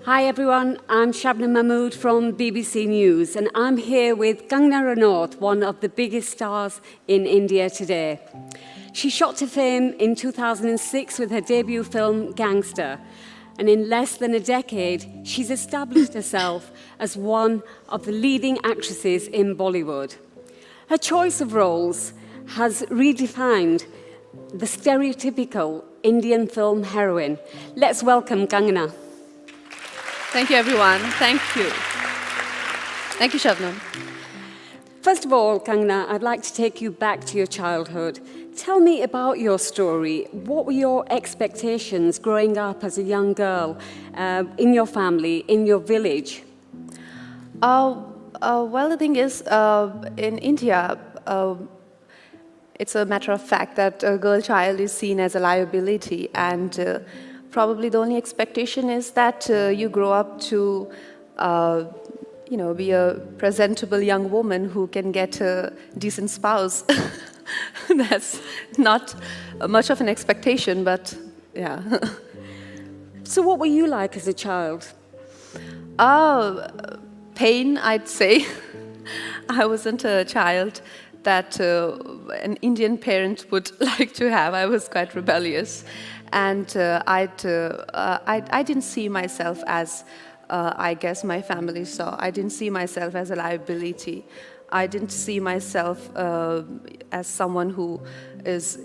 Hi everyone, I'm Shabnam Mahmood from BBC News and I'm here with Kangana Ranaut, one of the biggest stars in India today. She shot to fame in 2006 with her debut film Gangster, and in less than a decade she's established herself as one of the leading actresses in Bollywood. Her choice of roles has redefined the stereotypical Indian film heroine. Let's welcome Kangana. Thank you, everyone. Thank you. Thank you, Shabnam. First of all, Kangana, I'd like to take you back to your childhood. Tell me about your story. What were your expectations growing up as a young girl in your family, in your village? Well, the thing is, in India, it's a matter of fact that a girl child is seen as a liability, and probably the only expectation is that you grow up to, be a presentable young woman who can get a decent spouse. That's not much of an expectation, but yeah. So what were you like as a child? Pain, I'd say. I wasn't a child that an Indian parent would like to have. I was quite rebellious. And I didn't see myself as, I guess my family saw. I didn't see myself as a liability. I didn't see myself as someone who is,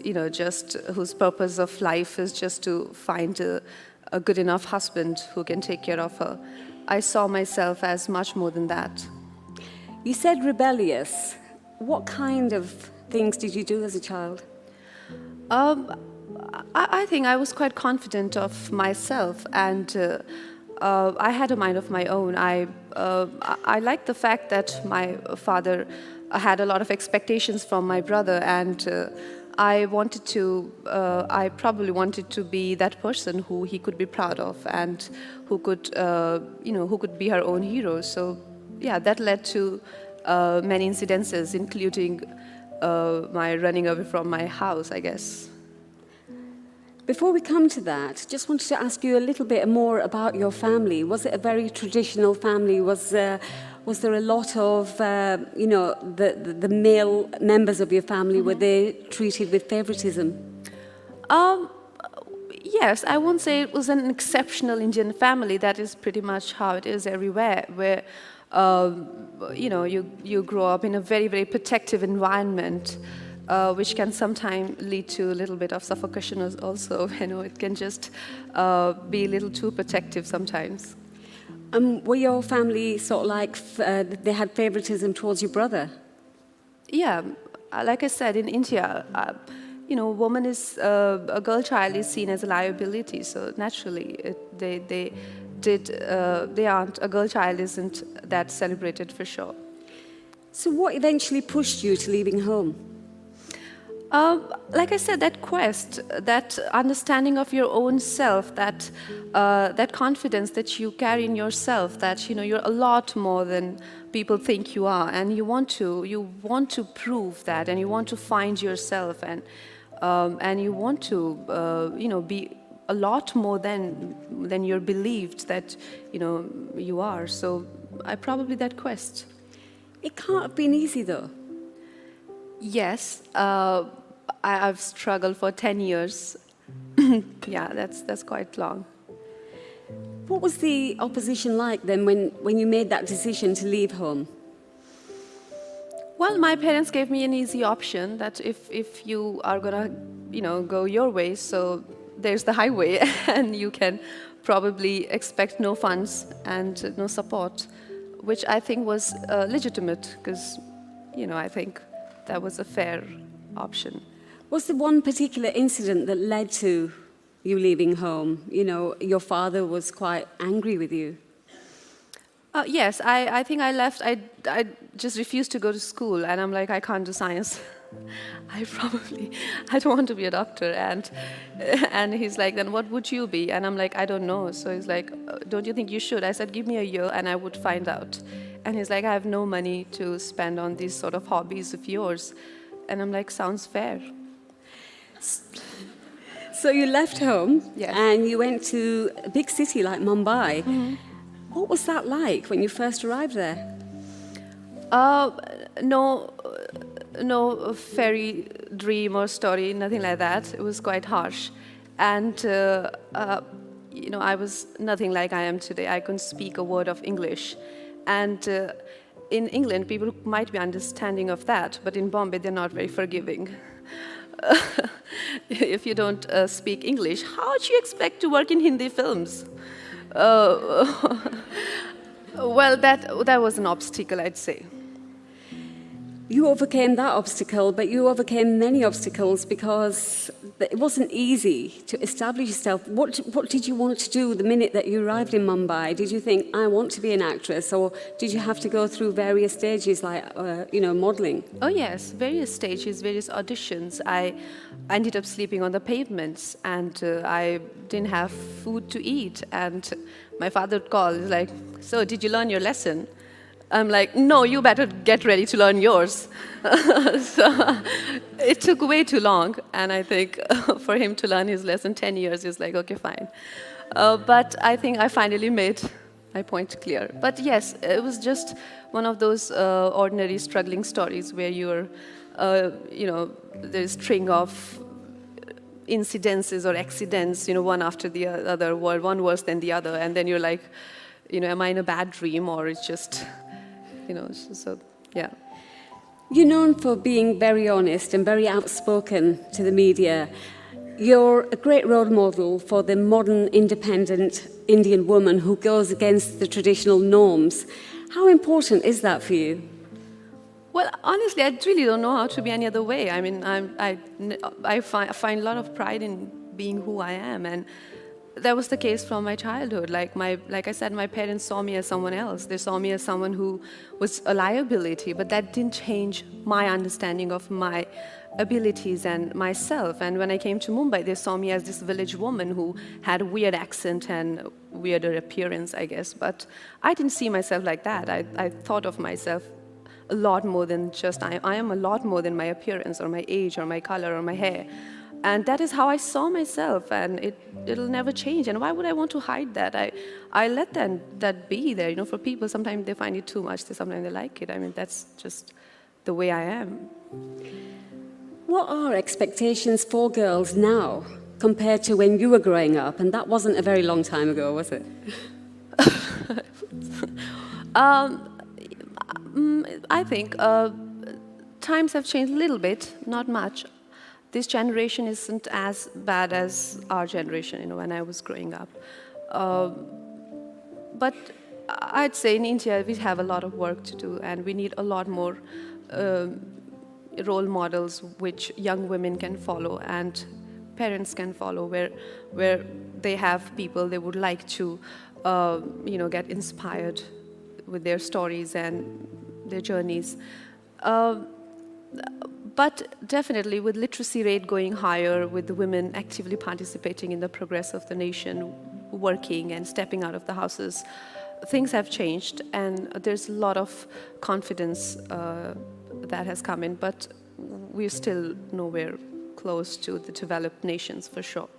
whose purpose of life is just to find a good enough husband who can take care of her. I saw myself as much more than that. You said rebellious. What kind of things did you do as a child? I think I was quite confident of myself, and I had a mind of my own. I liked the fact that my father had a lot of expectations from my brother, and I probably wanted to be that person who he could be proud of, and who could, who could be her own hero. So, yeah, that led to many incidences, including my running away from my house, I guess. Before we come to that, just wanted to ask you a little bit more about your family. Was it a very traditional family? Was there a lot of, the male members of your family, were they treated with favoritism? Yes, I won't say it was an exceptional Indian family. That is pretty much how it is everywhere, where, you grow up in a very, very protective environment. Which can sometimes lead to a little bit of suffocation also. It can just be a little too protective sometimes. Were your family sort of like, they had favoritism towards your brother? Yeah, like I said, in India, a girl child is seen as a liability, so naturally a girl child isn't that celebrated for sure. So what eventually pushed you to leaving home? Like I said, that quest, that understanding of your own self, that confidence that you carry in yourself, that you're a lot more than people think you are, and you want to prove that, and you want to find yourself, and you want to be a lot more than you're believed that you are. So probably that quest. It can't have been easy though. Yes, I've struggled for 10 years. Yeah, that's quite long. What was the opposition like then when you made that decision to leave home? Well, my parents gave me an easy option that if you are gonna, go your way, so there's the highway, and you can probably expect no funds and no support, which I think was legitimate, because, I think that was a fair option. Was there one particular incident that led to you leaving home? Your father was quite angry with you. Yes, I think I left. I just refused to go to school, and I'm like, I can't do science. I don't want to be a doctor. And he's like, then what would you be? And I'm like, I don't know. So he's like, don't you think you should? I said, give me a year and I would find out. And he's like, I have no money to spend on these sort of hobbies of yours. And I'm like, sounds fair. So you left home, yes, and you went to a big city like Mumbai. Mm-hmm. What was that like when you first arrived there? No, no fairy dream or story, nothing like that. It was quite harsh. And, I was nothing like I am today. I couldn't speak a word of English. And in England, people might be understanding of that, but in Bombay, they're not very forgiving. If you don't speak English, how do you expect to work in Hindi films? Well, that was an obstacle, I'd say. You overcame that obstacle, but you overcame many obstacles because it wasn't easy to establish yourself. What did you want to do the minute that you arrived in Mumbai? Did you think, I want to be an actress? Or did you have to go through various stages like, modeling? Oh yes, various stages, various auditions. I ended up sleeping on the pavements, and I didn't have food to eat. And my father would call, he's like, so did you learn your lesson? I'm like, no, you better get ready to learn yours. So it took way too long, and I think for him to learn his lesson 10 years, he was like, okay, fine. But I think I finally made my point clear. But yes, it was just one of those ordinary struggling stories where you're, there's a string of incidences or accidents, one after the other, one worse than the other, and then you're like, am I in a bad dream, or it's just, so yeah. You're known for being very honest and very outspoken to the media. You're a great role model for the modern, independent Indian woman who goes against the traditional norms. How important is that for you? Well, honestly, I really don't know how to be any other way. I mean, I find a lot of pride in being who I am, and that was the case from my childhood. Like I said, my parents saw me as someone else. They saw me as someone who was a liability, but that didn't change my understanding of my abilities and myself. And when I came to Mumbai, they saw me as this village woman who had a weird accent and weirder appearance, I guess. But I didn't see myself like that. I thought of myself a lot more than just, I am a lot more than my appearance or my age or my color or my hair. And that is how I saw myself, and it'll never change. And why would I want to hide that? I let that be there. For people, sometimes they find it too much, sometimes they like it. I mean, that's just the way I am. What are expectations for girls now compared to when you were growing up? And that wasn't a very long time ago, was it? I think times have changed a little bit, not much. This generation isn't as bad as our generation, when I was growing up. But I'd say in India, we have a lot of work to do, and we need a lot more role models which young women can follow and parents can follow, where they have people they would like to, get inspired with their stories and their journeys. But definitely, with literacy rate going higher, with the women actively participating in the progress of the nation, working and stepping out of the houses, things have changed, and there's a lot of confidence that has come in, but we're still nowhere close to the developed nations, for sure.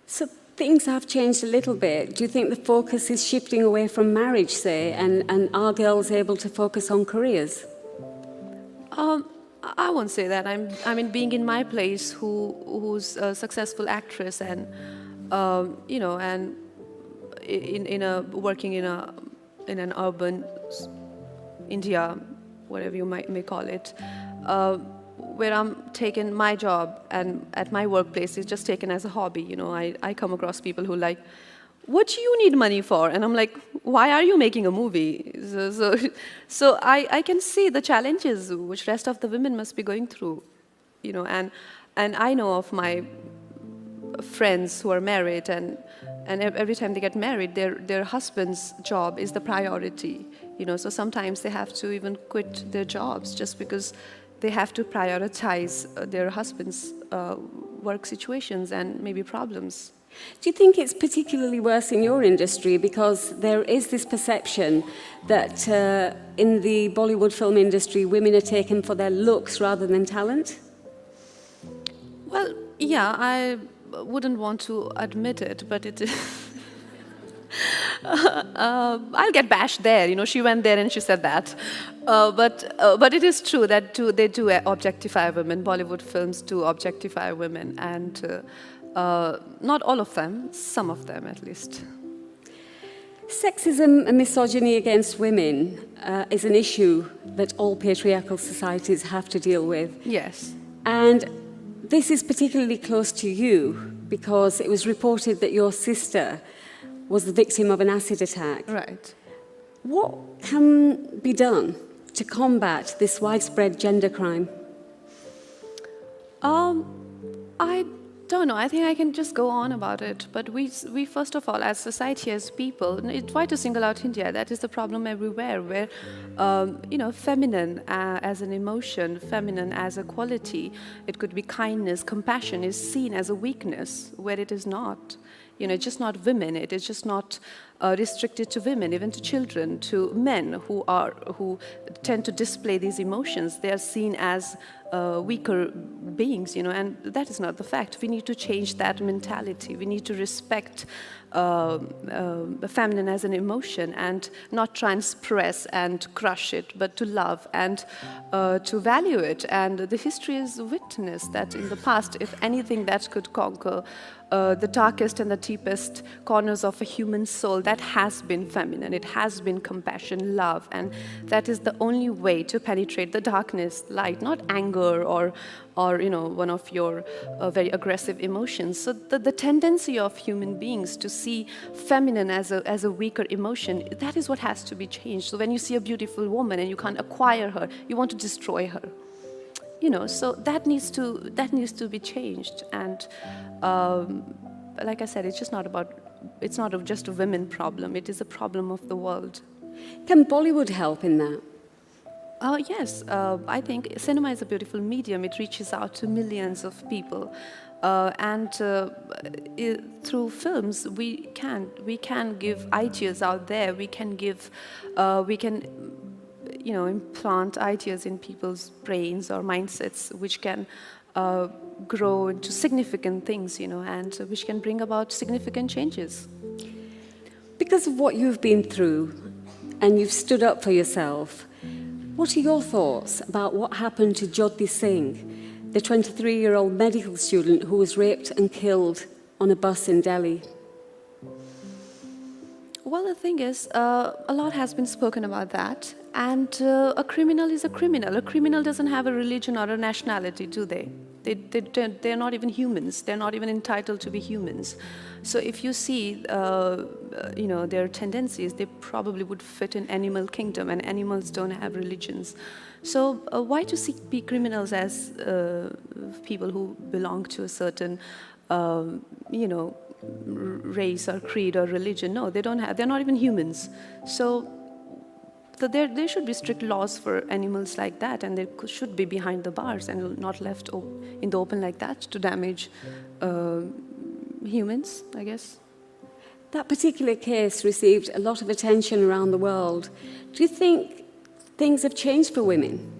So things have changed a little bit. Do you think the focus is shifting away from marriage, say, and are girls able to focus on careers? I won't say that. I mean, being in my place, who's a successful actress, and and working in an urban India, whatever you may call it, where I'm taking my job and at my workplace is just taken as a hobby. I come across people who like, what do you need money for? And I'm like, why are you making a movie? So I can see the challenges which rest of the women must be going through, and I know of my friends who are married, and every time they get married, their husband's job is the priority, so sometimes they have to even quit their jobs just because they have to prioritize their husband's work situations and maybe problems. Do you think it's particularly worse in your industry because there is this perception that in the Bollywood film industry, women are taken for their looks rather than talent? Well, yeah, I wouldn't want to admit it, but it is. I'll get bashed there. You know, she went there and she said that. But it is true that they do objectify women. Bollywood films do objectify women, and not all of them, some of them at least. Sexism and misogyny against women is an issue that all patriarchal societies have to deal with. Yes. And this is particularly close to you because it was reported that your sister was the victim of an acid attack. Right. What can be done to combat this widespread gender crime? I don't know. I think I can just go on about it. But we first of all, as society, as people, try to single out India. That is the problem everywhere, where, feminine as an emotion, feminine as a quality, it could be kindness, compassion, is seen as a weakness, where it is not. You know, just not women. It is just not restricted to women, even to children, to men who tend to display these emotions. They are seen as weaker beings, you know, and that is not the fact. We need to change that mentality. We need to respect the feminine as an emotion and not try and suppress and crush it, but to love and to value it. And the history is witness that in the past, if anything that could conquer the darkest and the deepest corners of a human soul, that has been feminine. It has been compassion, love, and that is the only way to penetrate the darkness, light, not anger or one of your very aggressive emotions. So the tendency of human beings to see feminine as a weaker emotion, that is what has to be changed. So when you see a beautiful woman and you can't acquire her, you want to destroy her. You know, so that needs to be changed. And like I said, it's not just a women problem. It is a problem of the world. Can Bollywood help in that? Yes, I think cinema is a beautiful medium. It reaches out to millions of people, and through films we can give ideas out there. We can implant ideas in people's brains or mindsets, which can grow into significant things, you know, and which can bring about significant changes. Because of what you've been through, and you've stood up for yourself, what are your thoughts about what happened to Jyoti Singh, the 23-year-old medical student who was raped and killed on a bus in Delhi? Well, the thing is, a lot has been spoken about that, and a criminal is a criminal. A criminal doesn't have a religion or a nationality, do they? They're not even humans. They're not even entitled to be humans. So if you see, their tendencies, they probably would fit in animal kingdom, and animals don't have religions. So why to be criminals as people who belong to a certain, race or creed or religion? No, they don't have. They're not even humans. So there should be strict laws for animals like that, and they should be behind the bars and not left in the open like that to damage humans, I guess. That particular case received a lot of attention around the world. Do you think things have changed for women?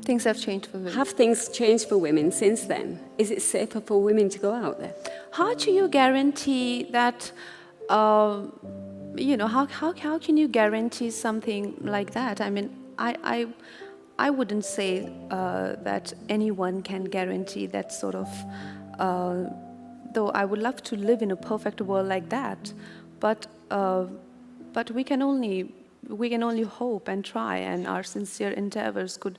Things have changed for women. Have things changed for women since then? Is it safer for women to go out there? How do you guarantee that? How can you guarantee something like that? I mean, I wouldn't say that anyone can guarantee that sort of. Though I would love to live in a perfect world like that, but we can only hope and try, and our sincere endeavors could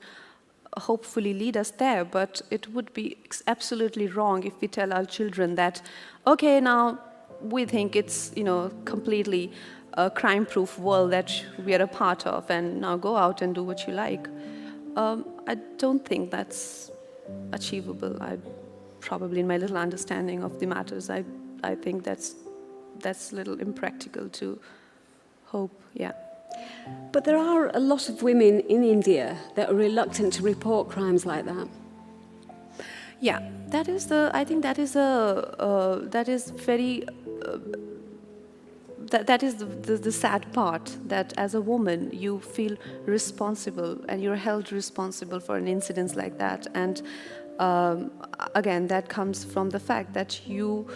hopefully lead us there. But it would be absolutely wrong if we tell our children that, okay, now we think it's completely a crime-proof world that we are a part of, and now go out and do what you like. I don't think that's achievable. Probably in my little understanding of the matters, I think that's a little impractical to hope. Yeah. But there are a lot of women in India that are reluctant to report crimes like that. Yeah, I think that is very. That is the sad part, that as a woman you feel responsible and you're held responsible for an incident like that, and again, that comes from the fact that your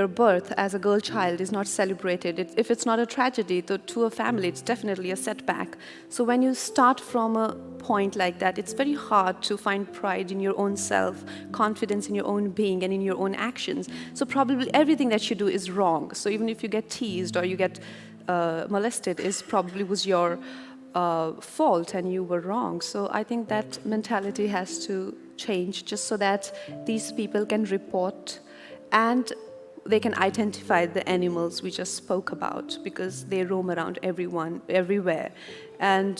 birth as a girl child is not celebrated. If it's not a tragedy, to a family, it's definitely a setback. So when you start from a point like that, it's very hard to find pride in your own self, confidence in your own being and in your own actions. So probably everything that you do is wrong. So even if you get teased or you get molested, was your fault and you were wrong. So I think that mentality has to change just so that these people can report and they can identify the animals we just spoke about, because they roam around everywhere. And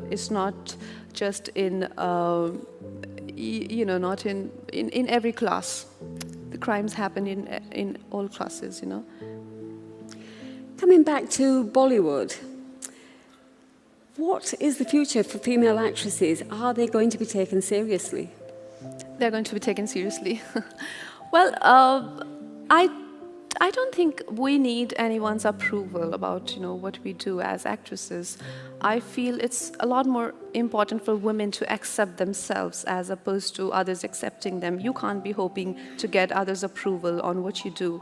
it's not just in, not in every class. The crimes happen in all classes, Coming back to Bollywood, what is the future for female actresses? Are they going to be taken seriously? They're going to be taken seriously. Well, I don't think we need anyone's approval about what we do as actresses. I feel it's a lot more important for women to accept themselves as opposed to others accepting them. You can't be hoping to get others' approval on what you do.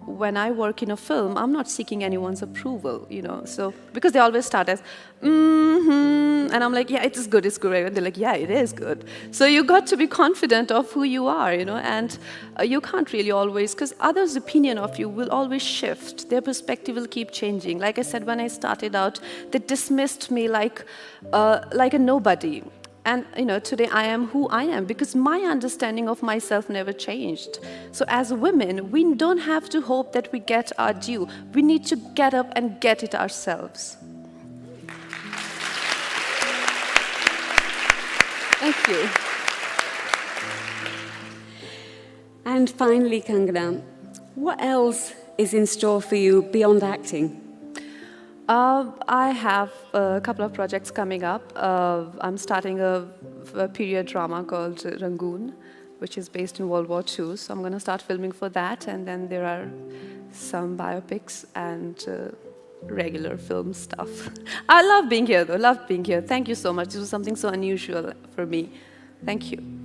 When I work in a film, I'm not seeking anyone's approval, So because they always start as, and I'm like, yeah, it is good, it's great. And they're like, yeah, it is good. So you got to be confident of who you are, and you can't really always, because others' opinion of you will always shift. Their perspective will keep changing. Like I said, when I started out, they dismissed me like a nobody. And today I am who I am because my understanding of myself never changed. So as women, we don't have to hope that we get our due. We need to get up and get it ourselves. Thank you. And finally, Kangana, what else is in store for you beyond acting? I have a couple of projects coming up. I'm starting a period drama called Rangoon, which is based in World War II. So I'm going to start filming for that. And then there are some biopics and regular film stuff. I love being here, though. Love being here. Thank you so much. This was something so unusual for me. Thank you.